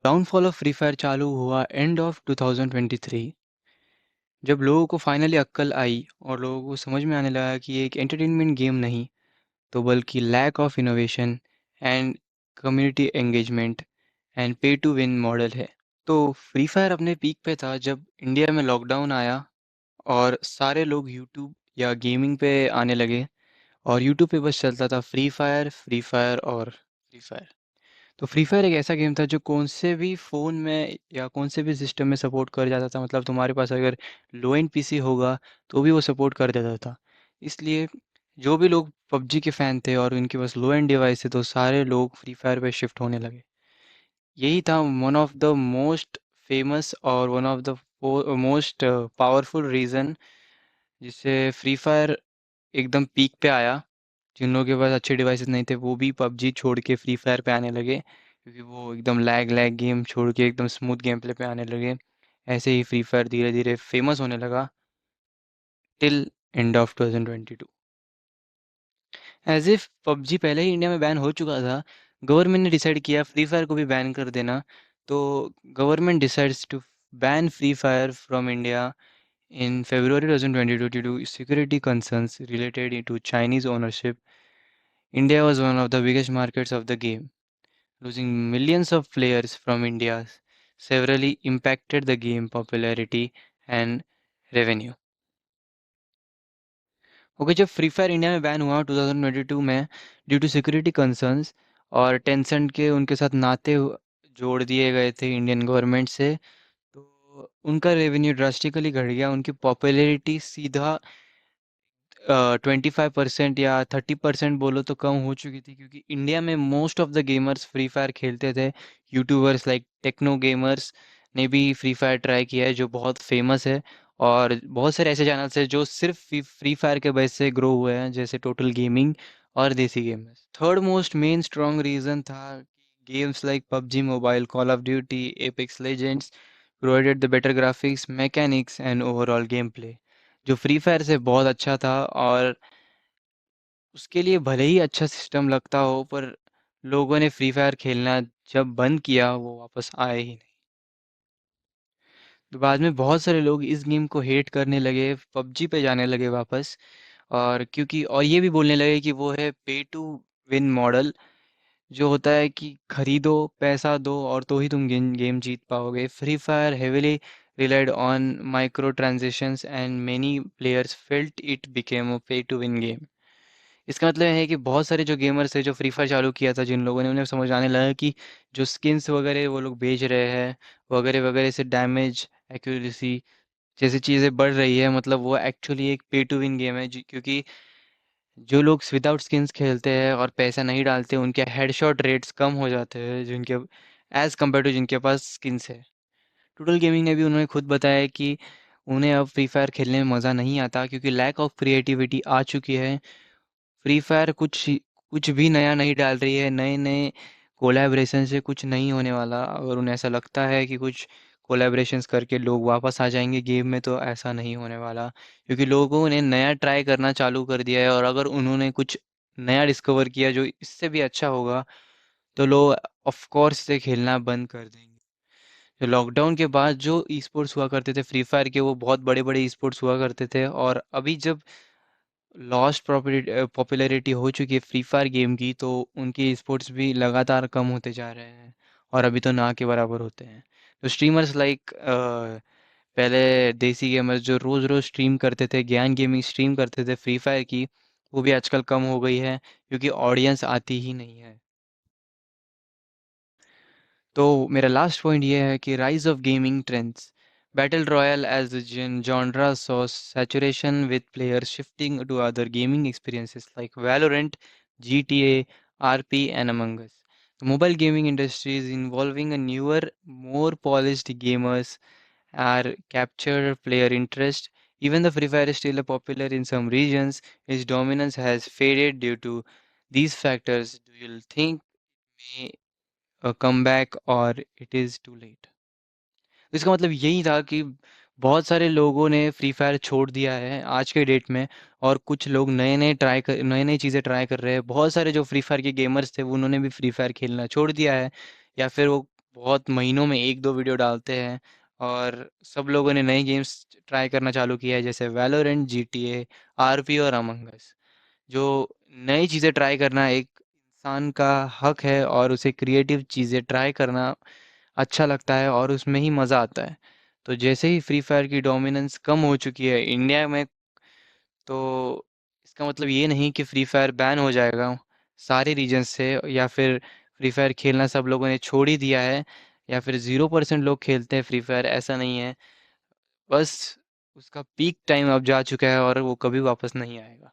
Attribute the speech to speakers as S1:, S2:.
S1: Downfall of free fire चालू हुआ end of 2023। जब लोगों को फाइनली अक्ल आई और लोगों को समझ में आने लगा कि ये एक एंटरटेनमेंट गेम नहीं तो बल्कि lack of innovation and community engagement and pay to win model है। तो फ्री फायर अपने पीक पे था जब इंडिया में लॉकडाउन आया और सारे लोग यूट्यूब या गेमिंग पे आने लगे और यूट्यूब पे बस चलता था फ्री फायर और फ्री फायर। तो फ्री फायर एक ऐसा गेम था जो कौन से भी फ़ोन में या कौन से भी सिस्टम में सपोर्ट कर जाता था। मतलब तुम्हारे पास अगर लो एंड पीसी होगा तो भी वो सपोर्ट कर देता था। इसलिए जो भी लोग पबजी के फ़ैन थे और उनके पास लो एंड डिवाइस थे तो सारे लोग फ्री फायर पे शिफ्ट होने लगे। यही था one of the most famous और one of the most powerful reason जिससे फ्री फायर एकदम पीक पे आया। जिन लोगों के पास अच्छे डिवाइसेस नहीं थे वो भी पबजी छोड़ के फ्री फायर पे आने लगे क्योंकि वो एकदम लैग लैग गेम छोड़ के एकदम स्मूथ गेम प्ले पे आने लगे। ऐसे ही फ्री फायर धीरे धीरे फेमस होने लगा till end of 2022। As if PUBG पहले ही इंडिया में बैन हो चुका था, गवर्नमेंट ने डिसाइड किया फ्री फायर को भी बैन कर देना। तो government decides to ban free fire from India in February 2022 due to security concerns related to Chinese ownership. India was one of the biggest markets of the game, losing millions of players from India severely impacted the game popularity and revenue. Okay, जब free fire India में ban हुआ 2022 में due to security concerns और Tencent के उनके साथ जोड़ दिए गए थे इंडियन गवर्नमेंट से, तो उनका रेवेन्यू ड्रास्टिकली घट गया। उनकी पॉपुलैरिटी सीधा 25% या 30% बोलो तो कम हो चुकी थी क्योंकि इंडिया में most of the gamers free fire खेलते थे। यूट्यूबर्स लाइक टेक्नो गेमर्स ने भी फ्री फायर ट्राई किया है जो बहुत फेमस है। और बहुत सारे ऐसे चैनल्स हैं जो सिर्फ फ्री फायर के वजह से ग्रो हुए हैं जैसे टोटल गेमिंग और देसी gamers. Third most main strong reason था कि games like PUBG mobile, call of duty, apex legends provided the better graphics, mechanics and overall game play जो फ्री फायर से बहुत अच्छा था। और उसके लिए भले ही अच्छा सिस्टम लगता हो पर लोगों ने फ्री फायर खेलना जब बंद किया वो वापस आए ही नहीं। तो बाद में बहुत सारे लोग इस गेम को हेट करने लगे, पबजी पे जाने लगे वापस। और क्योंकि और ये भी बोलने लगे कि वो है पे टू विन मॉडल, जो होता है कि खरीदो, पैसा दो और तो ही तुम गेम जीत पाओगे। Free fire heavily relied on microtransactions and many players felt it became a pay to win game। इसका मतलब है कि बहुत सारे जो गेमर्स थे जो फ्री फायर चालू किया था जिन लोगों ने, उन्हें समझ आने लगा कि जो स्किन्स वगैरह वो लोग बेच रहे हैं वगैरह वगैरह से डैमेज, एक्यूरेसी जैसी चीज़ें बढ़ रही है, मतलब वो एक्चुअली एक पे टू विन गेम है क्योंकि जो लोग विदाउट स्किन्स खेलते हैं और पैसा नहीं डालते उनके हेडशॉट रेट्स कम हो जाते हैं जिनके एज कम्पेयर टू जिनके पास स्किन्स है। टोटल गेमिंग ने भी उन्होंने खुद बताया कि उन्हें अब फ्री फायर खेलने में मज़ा नहीं आता क्योंकि लैक ऑफ क्रिएटिविटी आ चुकी है। फ्री फायर कुछ भी नया नहीं डाल रही है, नए नए कोलैबोरेशन से कुछ नहीं होने वाला। अगर उन्हें ऐसा लगता है कि कुछ कोलैबोरेशंस करके लोग वापस आ जाएंगे गेम में तो ऐसा नहीं होने वाला क्योंकि लोगों ने नया ट्राई करना चालू कर दिया है। और अगर उन्होंने कुछ नया डिस्कवर किया जो इससे भी अच्छा होगा तो लोग ऑफ कोर्स से खेलना बंद कर देंगे। जो लॉकडाउन के बाद जो ई स्पोर्ट्स हुआ करते थे फ्री फायर के वो बहुत बड़े बड़े ई स्पोर्ट्स हुआ करते थे, और अभी जब लॉस्ट पॉपुलैरिटी हो चुकी है फ्री फायर गेम की तो उनके स्पोर्ट्स भी लगातार कम होते जा रहे हैं और अभी तो ना के बराबर होते हैं। तो स्ट्रीमर्स लाइक पहले देसी गेमर्स जो रोज़ रोज़ स्ट्रीम करते थे, ज्ञान गेमिंग स्ट्रीम करते थे फ्री फायर की, वो भी आजकल कम हो गई है क्योंकि ऑडियंस आती ही नहीं है। तो मेरा लास्ट पॉइंट ये है कि rise of gaming trends, battle royale as genre saw saturation with players shifting to other gaming experiences like Valorant, GTA, RP and Among Us. The mobile gaming industry is involving a newer, more polished gamers are capture player interest. Even the Free Fire is still popular in some regions, its dominance has faded due to these factors. Do you think may come back और it is to late? इसका मतलब यही था कि बहुत सारे लोगों ने फ्री फायर छोड़ दिया है आज के डेट में, और कुछ लोग नए नई चीज़ें ट्राई कर रहे हैं। बहुत सारे जो फ्री फायर के गेमर्स थे वो उन्होंने भी फ्री फायर खेलना छोड़ दिया है या फिर वो बहुत महीनों में 1-2 वीडियो डालते हैं और सब लोगों ने नए गेम्स ट्राई करना चालू किया है जैसे वैलोरेंट, जीटीए, आरपी और अमंग अस। जो नई चीज़ें ट्राई करना एक इंसान का हक है और उसे क्रिएटिव चीज़ें ट्राई करना अच्छा लगता है और उसमें ही मज़ा आता है। तो जैसे ही फ्री फायर की डोमिनेंस कम हो चुकी है इंडिया में, तो इसका मतलब ये नहीं कि फ्री फायर बैन हो जाएगा सारे रीजन से, या फिर फ्री फायर खेलना सब लोगों ने छोड़ ही दिया है, या फिर 0% लोग खेलते हैं फ्री फायर, ऐसा नहीं है। बस उसका पीक टाइम अब जा चुका है और वो कभी वापस नहीं आएगा।